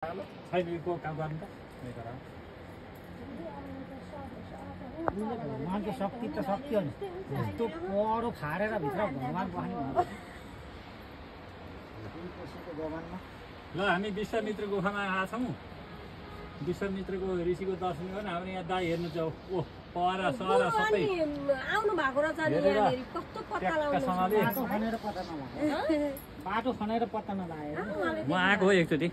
छैन को काम गर्नु त भगवानको शक्ति त शक्ति हो नि यस्तो पढो फाडेर भित्र भगवान बस्ने ल हामी विश्वामित्र गुफामा आएका छौँ विश्वामित्रको ऋषिको दर्शन गर्न हाम्रो यहाँ दाइ हेर्नु जाऊ ओ पर सर सबै आउनु भएको रहेछ नि यहाँनेरि कस्तो पत्ता लाउनु बाटो खनेर पत्ता नलाग्यो म आएको हो एकचोटि